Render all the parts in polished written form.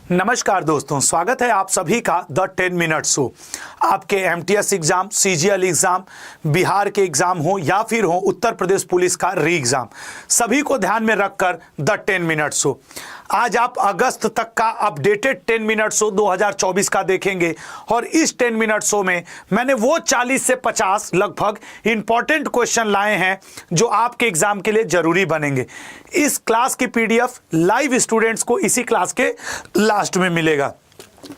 नमस्कार दोस्तों, स्वागत है आप सभी का द 10 मिनट शो। आपके MTS exam, CGL exam, Bihar के एग्जाम हो या फिर हो उत्तर प्रदेश पुलिस का री एग्जाम, सभी को ध्यान में रखकर द 10 मिनट शो। आज आप अगस्त तक का अपडेटेड 10 मिनट शो 2024 का देखेंगे और इस 10 मिनट शो में मैंने वो 40 से 50 लगभग इंपॉर्टेंट क्वेश्चन लाए हैं जो आपके एग्जाम के लिए जरूरी बनेंगे। इस क्लास की पीडीएफ लाइव स्टूडेंट्स को इसी क्लास के लास्ट में मिलेगा,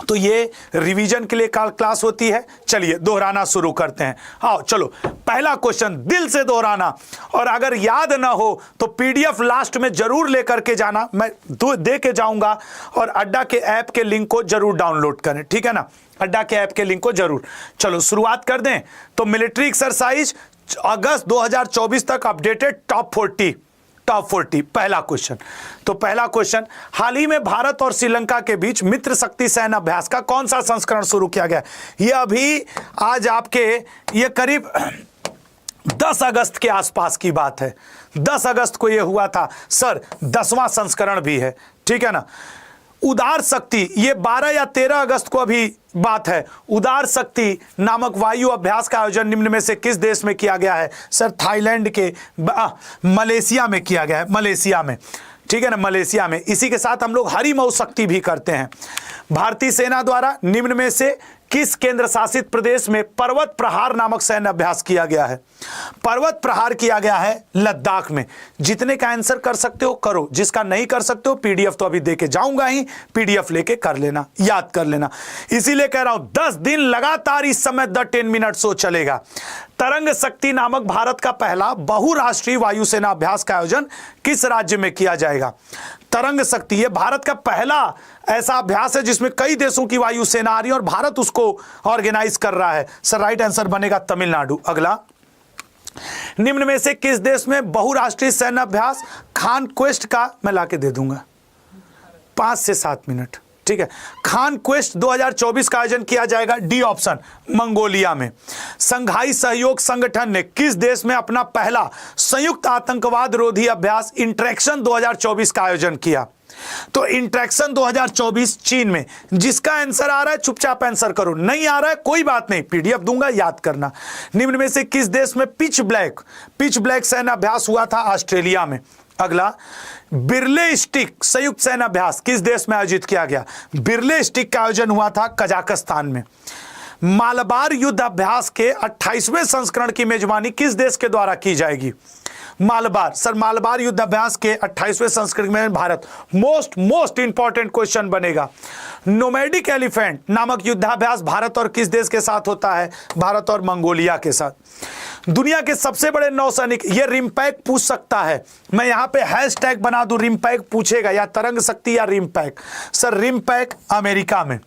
तो ये रिवीजन के लिए क्लास होती है। चलिए दोहराना शुरू करते हैं। आओ चलो, पहला क्वेश्चन दिल से दोहराना, और अगर याद ना हो तो पीडीएफ लास्ट में जरूर लेकर के जाना, मैं दे के जाऊंगा। और अड्डा के ऐप के लिंक को जरूर डाउनलोड करें, ठीक है ना, अड्डा के ऐप के लिंक को जरूर। चलो शुरुआत कर दें। तो मिलिट्री एक्सरसाइज अगस्त 2024 तक अपडेटेड टॉप 40 पहला क्वेश्चन। तो पहला क्वेश्चन, हाल ही में भारत और श्रीलंका के बीच मित्र शक्ति सैन्य अभ्यास का कौन सा संस्करण शुरू किया गया? ये अभी आज आपके ये करीब 10 अगस्त के आसपास की बात है। 10 अगस्त को ये हुआ था सर, 10वां संस्करण भी है, ठीक है ना। उदार शक्ति, ये 12 या 13 अगस्त को अभी बात है। उदार शक्ति नामक वायु अभ्यास का आयोजन निम्न में से किस देश में किया गया है? सर थाईलैंड के मलेशिया में किया गया है, मलेशिया में, ठीक है ना, मलेशिया में। इसी के साथ हम लोग हरिमऊ शक्ति भी करते हैं। भारतीय सेना द्वारा निम्न में से किस केंद्र शासित प्रदेश में पर्वत प्रहार नामक सैन्य अभ्यास किया गया है? पर्वत प्रहार किया गया है लद्दाख में। जितने का आंसर कर सकते हो करो, जिसका नहीं कर सकते हो पीडीएफ तो अभी देके जाऊंगा ही, पीडीएफ लेके कर लेना, याद कर लेना। इसीलिए कह रहा हूं 10 दिन लगातार इस समय द 10 मिनट शो चलेगा। तरंग शक्ति नामक भारत का पहला बहुराष्ट्रीय वायुसेना अभ्यास का आयोजन किस राज्य में किया जाएगा? तरंग शक्ति ये भारत का पहला ऐसा अभ्यास है जिसमें कई देशों की वायुसेना आ रही है और भारत उसको ऑर्गेनाइज कर रहा है। सर राइट आंसर बनेगा तमिलनाडु। अगला, निम्न में से किस देश में बहुराष्ट्रीय सैन्य अभ्यास खान क्वेस्ट का, मैं लाके दे दूंगा 5 से 7 मिनट, ठीक है, खान क्वेस्ट 2024 का आयोजन किया जाएगा? डी ऑप्शन, मंगोलिया में। संघाई सहयोग संगठन ने किस देश में अपना पहला संयुक्त आतंकवाद रोधी अभ्यास इंटरेक्शन 2024 का आयोजन किया? तो इंटरेक्शन 2024 चीन में। जिसका आंसर आ रहा है चुपचाप आंसर करो, नहीं आ रहा है कोई बात नहीं, पीडीएफ दूंगा, याद करना। निम्न में से किस देश में पिच ब्लैक सैन्य अभ्यास हुआ था? ऑस्ट्रेलिया में। अगला, बिरले स्टिक संयुक्त सैन्य अभ्यास किस देश में आयोजित किया गया? बिरले स्टिक का आयोजन हुआ था कजाकिस्तान में। मालबार युद्ध अभ्यास के 28वें संस्करण की मेजबानी किस देश के द्वारा की जाएगी? मालबार, सर मालबार युद्ध अभ्यास के 28वें संस्करण में भारत। मोस्ट इंपॉर्टेंट क्वेश्चन बनेगा। नोमैडिक एलिफेंट नामक युद्धाभ्यास भारत और किस देश के साथ होता है? भारत और मंगोलिया के साथ। दुनिया के सबसे बड़े नौसैनिक, ये रिमपैक पूछ सकता है, मैं यहां पे हैशटैग बना दूं, रिमपैक पूछेगा या तरंग शक्ति या रिमपैक। सर रिमपैक अमेरिका में।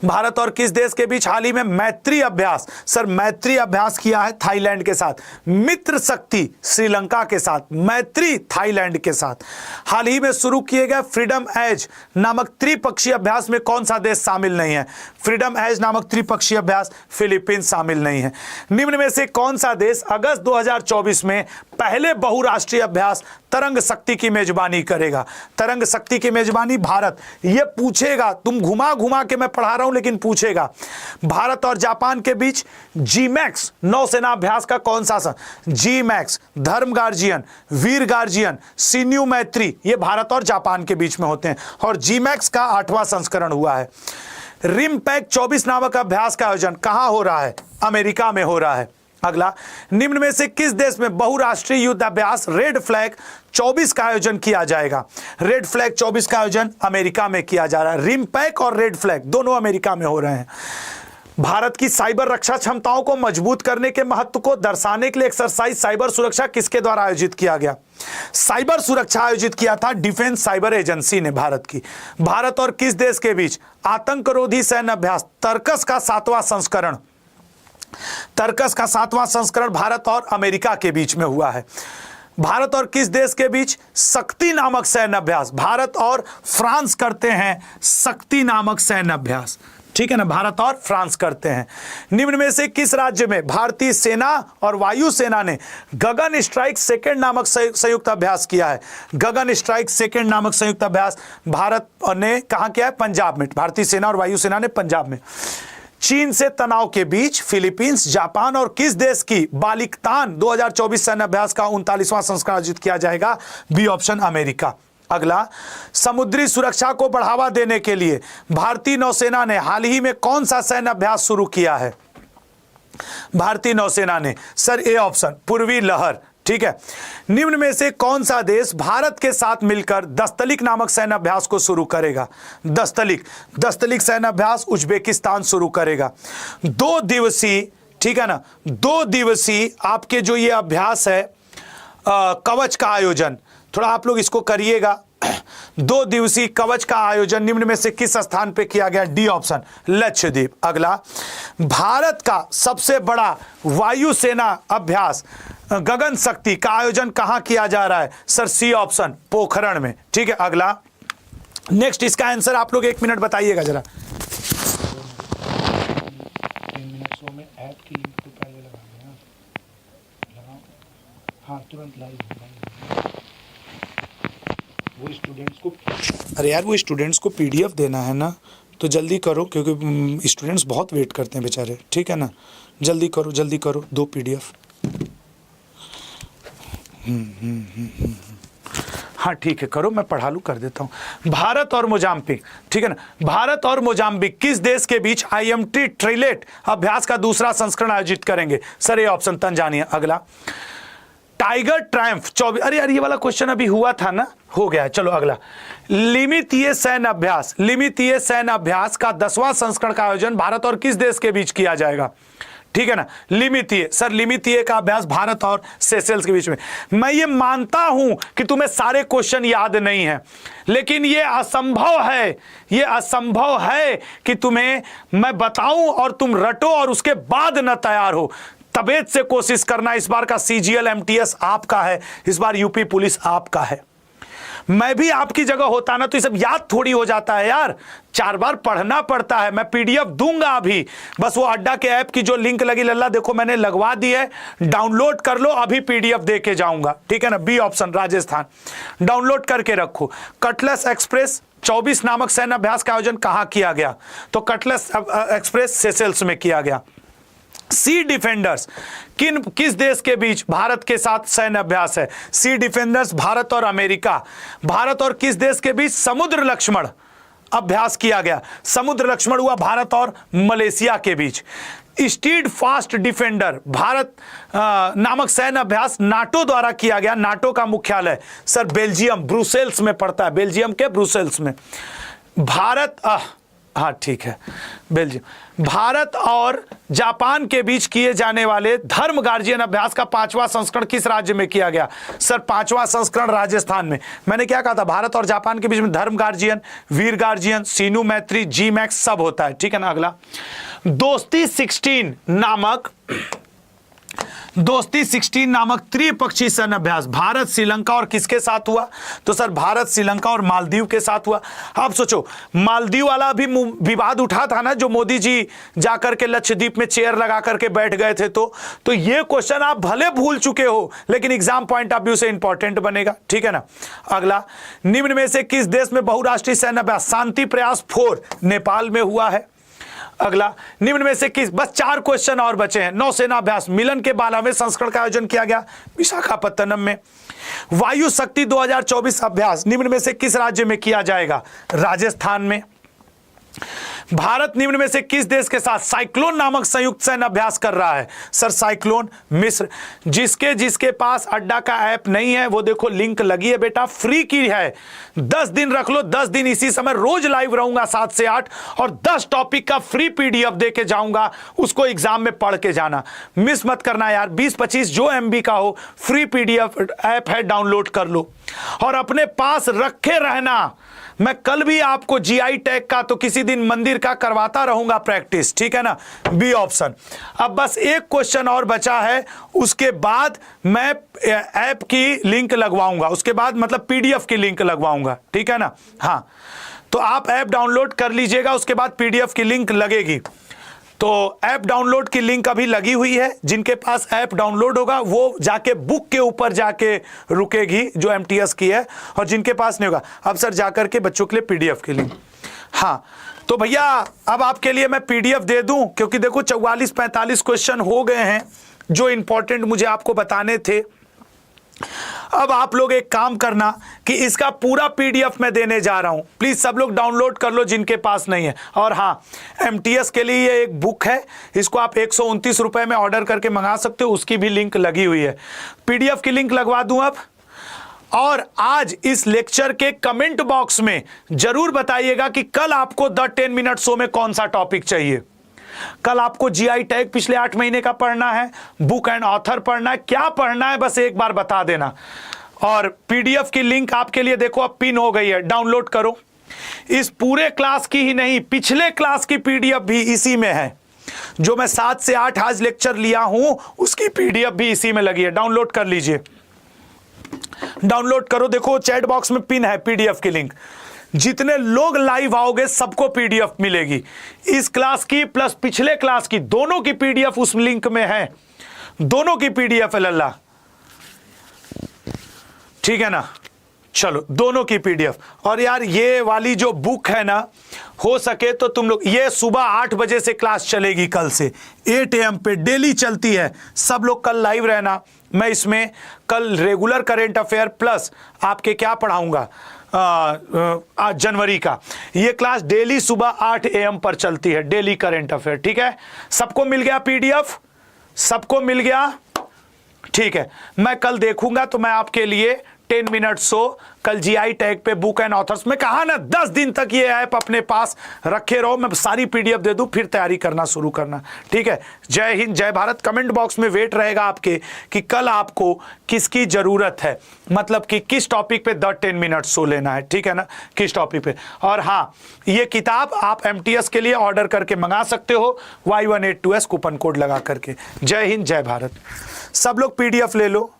भारत और किस देश के बीच हाल ही में मैत्री अभ्यास? सर मैत्री अभ्यास किया है थाईलैंड के साथ। मित्र शक्ति श्रीलंका के साथ, मैत्री थाईलैंड के साथ। हाल ही में शुरू किए गए फ्रीडम एज नामक त्रिपक्षीय अभ्यास में कौन सा देश शामिल नहीं है? फ्रीडम एज नामक त्रिपक्षीय अभ्यास फिलीपींस शामिल नहीं है। निम्न में से कौन सा देश अगस्त 2024 में पहले बहुराष्ट्रीय अभ्यास तरंग शक्ति की मेजबानी करेगा? तरंग शक्ति की मेजबानी भारत। ये पूछेगा, तुम घुमा के मैं पढ़ा रहा हूं लेकिन पूछेगा। भारत और जापान के बीच जीमैक्स नौसेना अभ्यास का कौन सा? जीमैक्स, धर्म गार्जियन, वीर गार्जियन, सिन्यू मैत्री, ये भारत और जापान के बीच में होते हैं और जीमैक्स का 8वां संस्करण हुआ है। रिमपैक 24 नामक अभ्यास का आयोजन कहां हो रहा है? अमेरिका में हो रहा है। अगला, निम्न में से किस देश में बहुराष्ट्रीय युद्ध अभ्यास रेड फ्लैग 24 का आयोजन किया जाएगा? रेड फ्लैग 24 का आयोजन अमेरिका में किया जा रहा है। रिमपैक और रेड फ्लैग दोनों अमेरिका में हो रहे हैं। भारत की साइबर रक्षा क्षमताओं को मजबूत करने के महत्व को दर्शाने के लिए एक्सरसाइज साइबर सुरक्षा किसके द्वारा आयोजित किया गया? साइबर सुरक्षा आयोजित किया था डिफेंस साइबर एजेंसी ने भारत की। भारत और किस देश के बीच आतंकरोधी सैन्य अभ्यास तर्कस का 7वां संस्करण? तर्कस का 7वां संस्करण भारत और अमेरिका के बीच में हुआ है। भारत और किस देश के बीच शक्ति नामक सैन्य अभ्यास? भारत और फ्रांस करते हैं शक्ति नामक सैन्य अभ्यास, ठीक है ना, भारत और फ्रांस करते हैं। निम्न में से किस राज्य में भारतीय सेना और वायुसेना ने गगन स्ट्राइक सेकंड नामक संयुक्त अभ्यास किया है? गगन स्ट्राइक सेकंड नामक संयुक्त अभ्यास भारत ने कहां किया है? पंजाब में। भारतीय सेना और वायुसेना ने पंजाब में। चीन से तनाव के बीच फिलीपींस, जापान और किस देश की बालिकतान 2024 सैन्य अभ्यास का 39वां संस्करण आयोजित किया जाएगा? B option, America. अगला, समुद्री सुरक्षा को बढ़ावा देने के लिए भारतीय नौसेना ने हाल ही में कौन सा सैन्य अभ्यास शुरू किया है? भारतीय नौसेना ने, सर ए ऑप्शन, पूर्वी लहर। ठीक है। निम्न में से कौन सा देश भारत के साथ मिलकर दस्तलिक नामक सैन्य अभ्यास को शुरू करेगा? दस्तलिक सैन्य अभ्यास उज्बेकिस्तान शुरू करेगा। 2 दिवसीय, ठीक है ना, 2 दिवसीय आपके जो ये अभ्यास है कवच का आयोजन, थोड़ा आप लोग इसको करिएगा। 2 दिवसीय कवच का आयोजन निम्न में से किस स्थान पे किया गया? D option, Lakshadweep. अगला, भारत का सबसे बड़ा वायुसेना अभ्यास गगन शक्ति का आयोजन कहां किया जा रहा है? सर सी ऑप्शन, पोखरण में। ठीक है। अगला, नेक्स्ट इसका आंसर आप लोग 1 मिनट बताइएगा जरा। तुरंत लाइव वो स्टूडेंट्स को, अरे यार वो स्टूडेंट्स को पीडीएफ देना है ना, तो जल्दी करो क्योंकि स्टूडेंट्स बहुत वेट करते हैं बेचारे। ठीक है ना, जल्दी करो जल्दी करो, 2 पीडीएफ। हाँ ठीक है, करो, मैं पढ़ा लूँ, कर देता हूँ। भारत और मोजाम्बिक, ठीक है ना, भारत और मोजाम्बिक किस देश के बीच IMT ट्रिलेट अभ्यास का दूसरा संस्करण आयोजित करेंगे? सर ये ऑप्शन, तंजानिया। अगला, टाइगर ट्रायम्फ 24, अरे यार ये वाला क्वेश्चन अभी हुआ था ना, हो गया। चलो अगला, लिमितीय सैन्य अभ्यास का 10वां संस्करण का आयोजन भारत और किस देश के बीच किया जाएगा? ठीक है ना, लिमितीय, सर लिमितीय का अभ्यास भारत और सेशेल्स के बीच में। मैं ये मानता हूं कि तुम्हें सारे क्वेश्चन याद नहीं है, लेकिन ये असंभव है कि तुम्हें मैं बताऊं और तुम रटो और उसके बाद न तैयार हो। तबेत से कोशिश करना। इस बार का CGL MTS आपका है, इस बार यूपी पुलिस आपका है। मैं भी आपकी जगह होता ना तो ये सब याद थोड़ी हो जाता है यार, 4 बार पढ़ना पड़ता है। मैं PDF दूंगा अभी, बस वो अड्डा के ऐप की जो लिंक लगी लल्ला देखो मैंने लगवा दी है, डाउनलोड कर लो, अभी PDF दे के जाऊंगा। ठीक है ना, बी ऑप्शन, राजस्थान। डाउनलोड करके रखो। कटलेस एक्सप्रेस 24 नामक सैन्य अभ्यास का आयोजन कहां किया गया? तो कटलेस एक्सप्रेस सेशेल्स में किया गया। सी डिफेंडर्स किस देश के बीच भारत के साथ सैन्य अभ्यास है? सी डिफेंडर्स भारत और अमेरिका। भारत और किस देश के बीच समुद्र लक्ष्मण अभ्यास किया गया? समुद्र लक्ष्मण हुआ भारत और मलेशिया के बीच। स्टीड फास्ट डिफेंडर भारत नामक सैन्य अभ्यास नाटो द्वारा किया गया। नाटो का मुख्यालय सर बेल्जियम, ब्रुसेल्स में पड़ता है, बेल्जियम के ब्रुसेल्स में। भारत हाँ ठीक है, बेल्जियम। भारत और जापान के बीच किए जाने वाले धर्म गार्जियन अभ्यास का 5वां संस्करण किस राज्य में किया गया? सर 5वां संस्करण राजस्थान में। मैंने क्या कहा था? भारत और जापान के बीच में धर्म गार्जियन, वीर गार्जियन, सीनू मैत्री, GMAX सब होता है। ठीक है ना। अगला, दोस्ती 16 नामक त्रिपक्षीय सैन्य अभ्यास भारत श्रीलंका और किसके साथ हुआ? तो सर भारत श्रीलंका और मालदीव के साथ हुआ। आप सोचो, मालदीव वाला भी विवाद उठा था ना, जो मोदी जी जाकर के लक्षद्वीप में चेयर लगा करके बैठ गए थे। तो ये क्वेश्चन आप भले भूल चुके हो, लेकिन एग्जाम पॉइंट ऑफ व्यू से इंपॉर्टेंट बनेगा। ठीक है ना। अगला, निम्न में से किस देश में बहुराष्ट्रीय सैन्य अभ्यास शांति प्रयास 4 नेपाल में हुआ है? अगला, निम्न में से किस, बस 4 क्वेश्चन और बचे हैं। नौसेना अभ्यास मिलन के 12वें संस्करण का आयोजन किया गया विशाखापत्तनम में। वायु शक्ति 2024 अभ्यास निम्न में से किस राज्य में किया जाएगा? राजस्थान में। भारत निम्न में से किस देश के साथ साइक्लोन नामक संयुक्त सैन्य अभ्यास कर रहा है? सर साइक्लोन मिस्र। जिसके पास अड्डा का ऐप नहीं है वो देखो लिंक लगी है बेटा, फ्री की है। 10 दिन रख लो, 10 दिन इसी समय रोज लाइव रहूंगा 7 से 8 और 10 टॉपिक का फ्री PDF दे के जाऊंगा, उसको एग्जाम में पढ़ के जाना। मिस मत करना यार, 20-25 जो MB का हो फ्री PDF ऐप है, डाउनलोड कर लो और अपने पास रखे रहना। मैं कल भी आपको GI टैग का, तो किसी दिन मंदिर फिर का करवाता रहूंगा प्रैक्टिस, ठीक है ना, बी ऑप्शन। अब बस एक क्वेश्चन और बचा है, उसके बाद मैं ऐप की लिंक लगवाऊंगा, उसके बाद मतलब पीडीएफ की लिंक लगवाऊंगा, ठीक है ना। हाँ, तो आप ऐप डाउनलोड कर लीजिएगा, उसके बाद पीडीएफ की लिंक लगेगी। तो ऐप डाउनलोड की लिंक अभी लगी हुई है, जिनके पास ऐप डाउनलोड होगा वो जाके बुक के ऊपर जाके रुकेगी जो एमटीएस की है, और जिनके पास नहीं होगा अब सर जाकर के बच्चों के लिए पीडीएफ की लिंक। हाँ, तो भैया अब आपके लिए मैं पीडीएफ दे दूं, क्योंकि देखो 44-45 क्वेश्चन हो गए हैं जो इंपॉर्टेंट मुझे आपको बताने थे। अब आप लोग एक काम करना कि इसका पूरा पीडीएफ मैं देने जा रहा हूं, प्लीज सब लोग डाउनलोड कर लो जिनके पास नहीं है। और हाँ, एमटीएस के लिए ये एक बुक है, इसको आप 129 रुपए में ऑर्डर करके मंगा सकते हो, उसकी भी लिंक लगी हुई है। पीडीएफ की लिंक लगवा दूं अब। और आज इस लेक्चर के कमेंट बॉक्स में जरूर बताइएगा कि कल आपको द 10 मिनट शो में कौन सा टॉपिक चाहिए। कल आपको जीआई टैग पिछले 8 महीने का पढ़ना है, बुक एंड ऑथर पढ़ना है, क्या पढ़ना है बस एक बार बता देना। और पीडीएफ की लिंक आपके लिए देखो अब पिन हो गई है, डाउनलोड करो। इस पूरे क्लास की ही नहीं, पिछले क्लास की पीडीएफ भी इसी में है। जो मैं 7 से 8 आज लेक्चर लिया हूं उसकी पीडीएफ भी इसी में लगी है, डाउनलोड कर लीजिए। डाउनलोड करो, देखो चैट बॉक्स में पिन है पीडीएफ की लिंक। जितने लोग लाइव आओगे सबको पीडीएफ मिलेगी, इस क्लास की प्लस पिछले क्लास की, दोनों की पीडीएफ उस लिंक में है, दोनों की पीडीएफ है लल्ला, ठीक है ना। चलो, दोनों की पीडीएफ। और यार ये वाली जो बुक है ना, हो सके तो तुम लोग, ये सुबह 8 बजे से क्लास चलेगी, कल से 8 AM पे डेली चलती है। सब लोग कल लाइव रहना। मैं इसमें कल रेगुलर करेंट अफेयर प्लस आपके क्या पढ़ाऊंगा, जनवरी का। ये क्लास डेली सुबह 8 AM पर चलती है, डेली करेंट अफेयर, ठीक है। सबको मिल गया पीडीएफ, सबको मिल गया, ठीक है। मैं कल देखूंगा तो मैं आपके लिए 10 मिनट शो कल जीआई टैग पे बुक एंड ऑथर्स में कहा ना 10 दिन तक ये ऐप अपने पास रखे रहो, मैं सारी पीडीएफ दे दूं, फिर तैयारी करना शुरू करना, ठीक है। जय हिंद, जय भारत। कमेंट बॉक्स में वेट रहेगा आपके कि कल आपको किसकी जरूरत है, मतलब कि किस टॉपिक पे द 10 मिनट शो लेना है, ठीक है ना, किस टॉपिक पे। और हाँ, ये किताब आप एमटीएस के लिए ऑर्डर करके मंगा सकते हो Y182S कूपन कोड लगा करके। जय हिंद, जय भारत। सब लोग पीडीएफ ले लो।